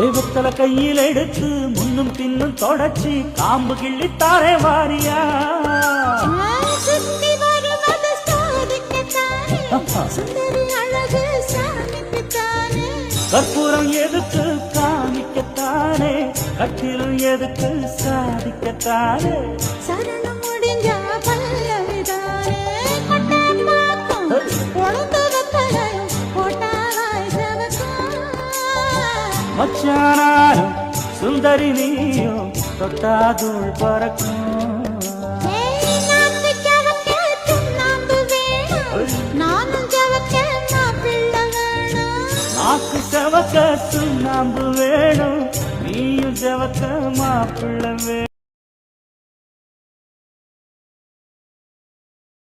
தேவத்தல கையில் எடுத்து முன்னும் பின்னும் தொடச்சி காம்பு கிள்ளித்தாரே வாரியா கற்பூரம் எதுக்கு காமிக்கத்தானே கட்டிலும் எதுக்கு சாதிக்கத்தானே சரணம் முடிஞ்சா பல்லவிதானே மச்சானாரும் சுந்தரி நீயும் தொட்டாதூள் பறக்கும் நாக்கு செவக்க சுண்ணாம்பு வேணும் நீயும் செவக்க மாப்பிள்ளை வேணும்.